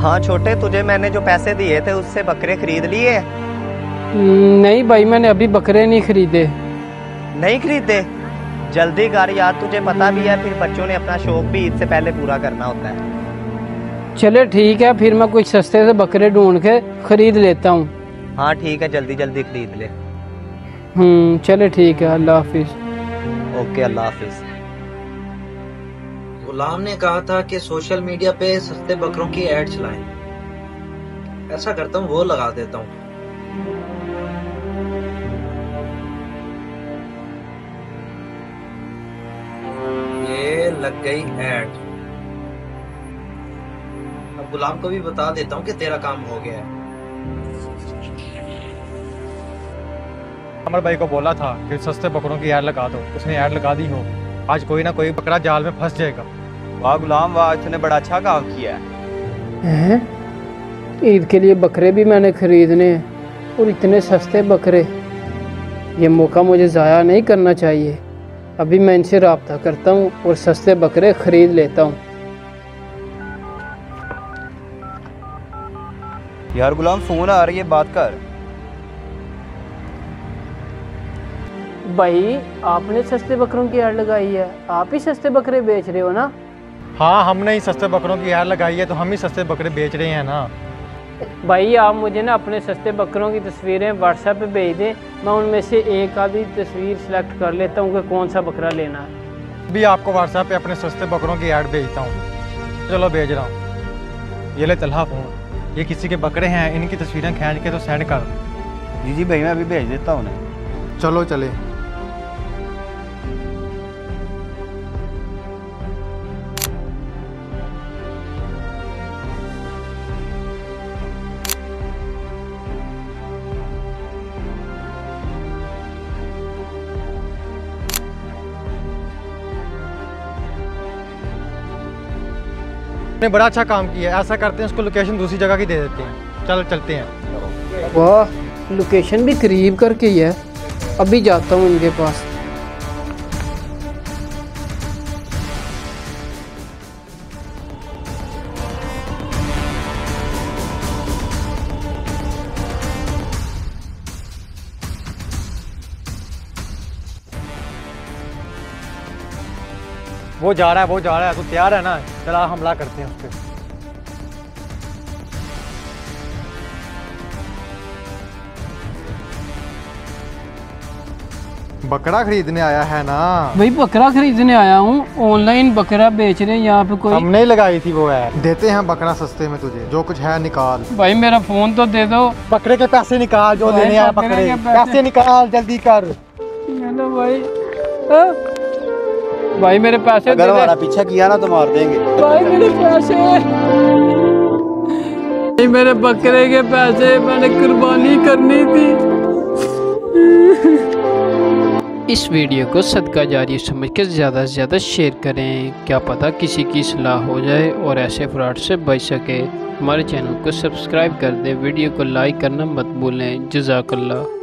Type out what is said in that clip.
हाँ छोटे, तुझे मैंने जो पैसे दिए थे उससे बकरे खरीद लिए? नहीं भाई, मैंने अभी बकरे नहीं खरीदे। नहीं खरीदे? जल्दी कर यार, तुझे पता भी है फिर बच्चों ने अपना शौक भी ईद से पहले पूरा करना होता है। चले ठीक है, फिर मैं कुछ सस्ते से बकरे ढूंढ के खरीद लेता हूँ। हाँ ठीक है, जल्दी जल्दी खरीद ले। चले ठीक है, अल्लाह हाफिज। ओके, अल्लाह हाफिज। गुलाम ने कहा था कि सोशल मीडिया पे सस्ते बकरों की ऐड चलाएं। ऐसा करता हूँ, वो लगा देता हूँ। ये लग गई ऐड। अब गुलाम को भी बता देता हूँ कि तेरा काम हो गया है। अमर भाई को बोला था कि सस्ते बकरों की ऐड लगा दो, उसने ऐड लगा दी हो। आज कोई ना कोई बकरा जाल में फंस जाएगा। वाह गुलाम वाह, तूने बड़ा अच्छा काम किया है। ईद के लिए बकरे भी मैंने खरीदने हैं और इतने सस्ते बकरे। ये मौका मुझे ज़ाया नहीं करना चाहिए। अभी मैं इनसे राब्ता करता हूँ और सस्ते बकरे खरीद लेता हूँ। यार गुलाम, फोन आ रही है, बात कर। भाई आपने सस्ते बकरों की ऐड लगाई है, आप ही सस्ते बकरे बेच रहे हो ना? हाँ, हमने ही सस्ते बकरों की ऐड लगाई है तो हम ही सस्ते बकरे बेच रहे हैं ना। भाई आप मुझे ना अपने सस्ते बकरों की तस्वीरें व्हाट्सएप पे भेज दें, मैं उनमें से एक आधी तस्वीर सेलेक्ट कर लेता हूँ कि कौन सा बकरा लेना है। अभी आपको व्हाट्सएप पे अपने सस्ते बकरों की ऐड भेजता हूँ। चलो भेज रहा हूँ। ये ले तलहा फोन, ये किसी के बकरे हैं, इनकी तस्वीरें खींच के तो सेंड कर। जी भाई, मैं अभी भेज देता हूँ उन्हें। चलो चले। ने बड़ा अच्छा काम किया है। ऐसा करते हैं, उसको लोकेशन दूसरी जगह की दे देते हैं। चल चलते हैं। वाह, लोकेशन भी करीब करके ही है। अभी जाता हूँ इनके पास। वो जा रहा है, तू तैयार है ना? चला हमला करते हैं उस पर। बकरा खरीदने आया है ना? भाई बकरा खरीदने आया हूँ, ऑनलाइन बकरा बेच रहे हैं यहाँ पे कोई। हमने लगाई थी वो है। देते हैं बकरा सस्ते में तुझे, जो कुछ है निकाल। भाई मेरा फोन तो दे दो। बकरे के पैसे निकाल, जो लेने आया बकरे के पैसे निकाल, जल्दी कर। हेलो भाई, भाई मेरे पैसे अगर हमारा पीछा किया ना तो मार देंगे। भाई मेरे पैसे, मेरे बकरे के पैसे, मैंने कुर्बानी करनी थी। इस वीडियो को सदका जारी समझ के ज़्यादा से ज़्यादा शेयर करें, क्या पता किसी की सलाह हो जाए और ऐसे फ्रॉड से बच सके। हमारे चैनल को सब्सक्राइब कर दें, वीडियो को लाइक करना मत भूलें। जज़ाकल्लाह।